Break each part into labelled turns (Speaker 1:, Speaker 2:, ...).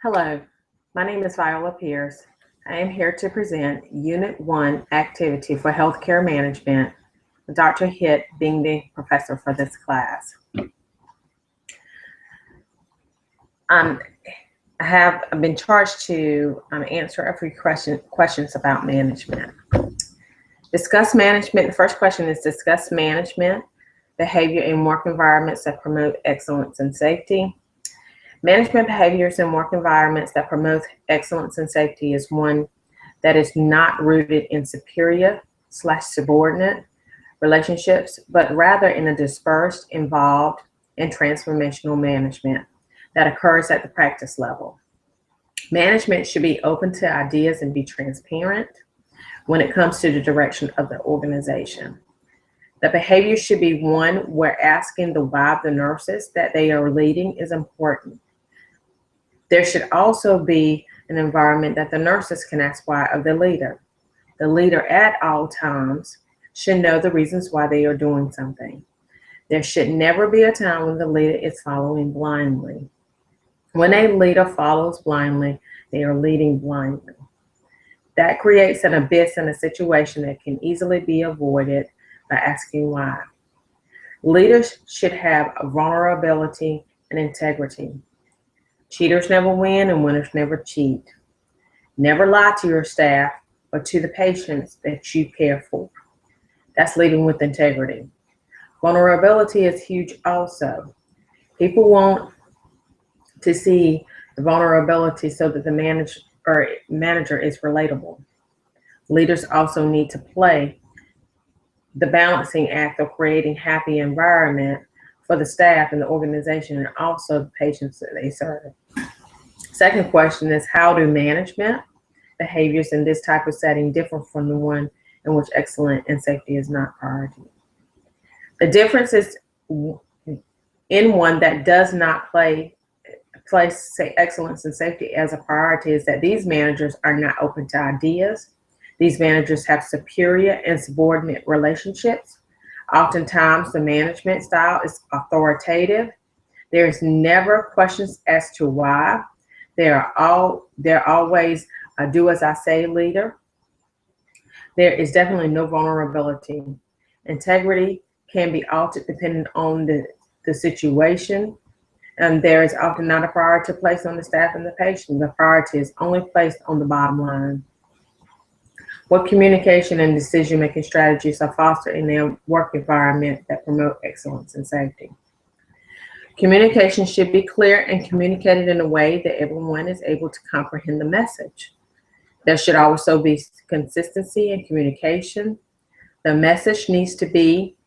Speaker 1: Hello, my name is Viola Pierce. I am here to present Unit 1 activity for healthcare management, with Dr. Hitt being the professor for this class. I have been charged to answer a few questions about management. Discuss management. The first question is discuss management, behavior in work environments that promote excellence and safety. Management behaviors in work environments that promote excellence and safety is one that is not rooted in superior/subordinate relationships, but rather in a dispersed, involved, and transformational management that occurs at the practice level. Management should be open to ideas and be transparent when it comes to the direction of the organization. The behavior should be one where asking the why of the nurses that they are leading is important. There should also be an environment that the nurses can ask why of the leader. The leader at all times should know the reasons why they are doing something. There should never be a time when the leader is following blindly. When a leader follows blindly, they are leading blindly. That creates an abyss in a situation that can easily be avoided by asking why. Leaders should have vulnerability and integrity. Cheaters never win and winners never cheat. Never lie to your staff or to the patients that you care for. That's leading with integrity. Vulnerability is huge also. People want to see the vulnerability so that the manager is relatable. Leaders also need to play the balancing act of creating happy environment for the staff and the organization and also the patients that they serve. Second question is, how do management behaviors in this type of setting differ from the one in which excellence and safety is not priority? The difference is in one that does not place excellence and safety as a priority is that these managers are not open to ideas. These managers have superior and subordinate relationships. Oftentimes, the management style is authoritative. There's never questions as to why. They're always a do as I say leader. There is definitely no vulnerability. Integrity can be altered depending on the situation. And there is often not a priority placed on the staff and the patient. The priority is only placed on the bottom line. What communication and decision-making strategies are fostered in their work environment that promote excellence and safety? Communication should be clear and communicated in a way that everyone is able to comprehend the message. There should also be consistency in communication. The message needs to be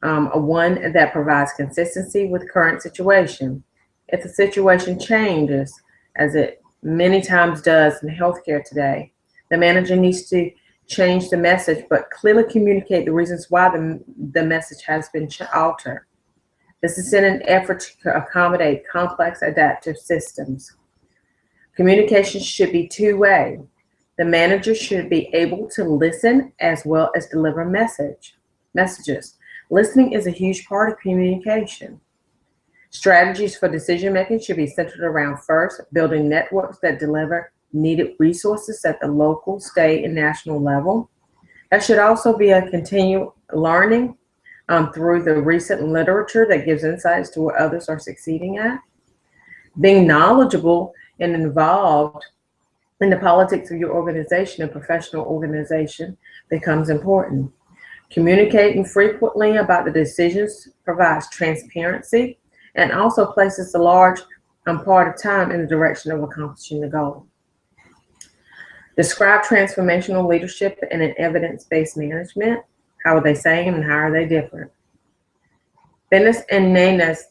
Speaker 1: one that provides consistency with current situation. If the situation changes, as it many times does in healthcare today, the manager needs to change the message, but clearly communicate the reasons why the message has been altered. This is in an effort to accommodate complex adaptive systems. Communication should be two-way. The manager should be able to listen as well as deliver messages. Listening is a huge part of communication. Strategies for decision-making should be centered around, first, building networks that deliver needed resources at the local, state, and national level. There should also be a continued learning through the recent literature that gives insights to what others are succeeding at. Being knowledgeable and involved in the politics of your organization and professional organization becomes important. Communicating frequently about the decisions provides transparency and also places a large part of time in the direction of accomplishing the goal. Describe transformational leadership and an evidence-based management. How are they saying and how are they different? Bennis and Nanas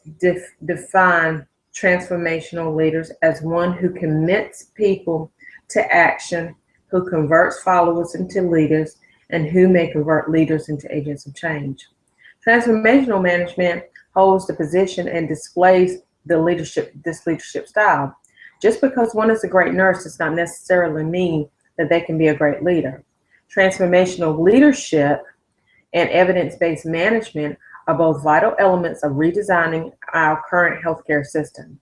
Speaker 1: define transformational leaders as one who commits people to action, who converts followers into leaders, and who may convert leaders into agents of change. Transformational management holds the position and displays this leadership style. Just because one is a great nurse does not necessarily mean that they can be a great leader. Transformational leadership and evidence-based management are both vital elements of redesigning our current healthcare system.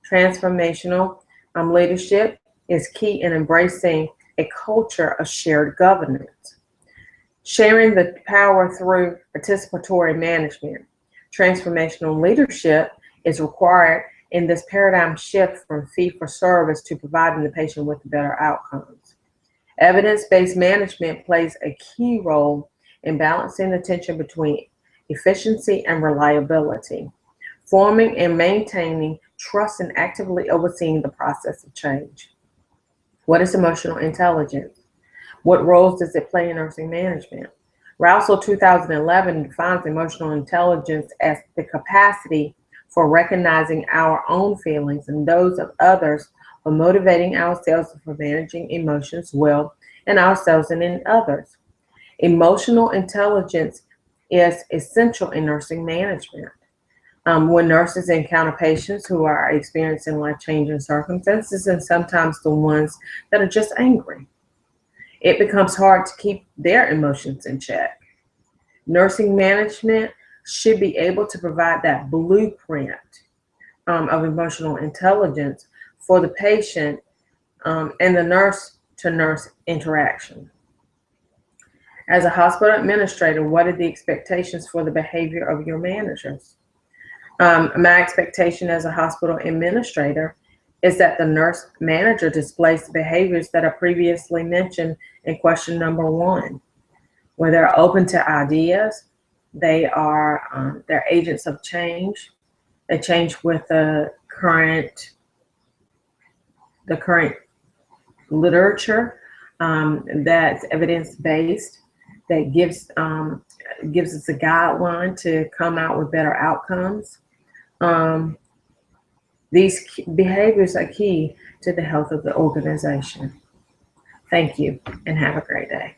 Speaker 1: Transformational Leadership is key in embracing a culture of shared governance. Sharing the power through participatory management. Transformational leadership is required in this paradigm shift from fee-for-service to providing the patient with better outcomes. Evidence-based management plays a key role in balancing the tension between efficiency and reliability, forming and maintaining trust and actively overseeing the process of change. What is emotional intelligence? What roles does it play in nursing management? Rousseau 2011 defines emotional intelligence as the capacity for recognizing our own feelings and those of others, for motivating ourselves and for managing emotions well in ourselves and in others. Emotional intelligence is essential in nursing management. When nurses encounter patients who are experiencing life-changing circumstances, and sometimes the ones that are just angry, it becomes hard to keep their emotions in check. Nursing management should be able to provide that blueprint of emotional intelligence for the patient and the nurse-to-nurse interaction. As a hospital administrator, what are the expectations for the behavior of your managers? My expectation as a hospital administrator is that the nurse manager displays the behaviors that are previously mentioned in question number 1, where they're open to ideas, they're agents of change, they change with the current literature that's evidence-based, that gives us a guideline to come out with better outcomes. These behaviors are key to the health of the organization. Thank you and have a great day.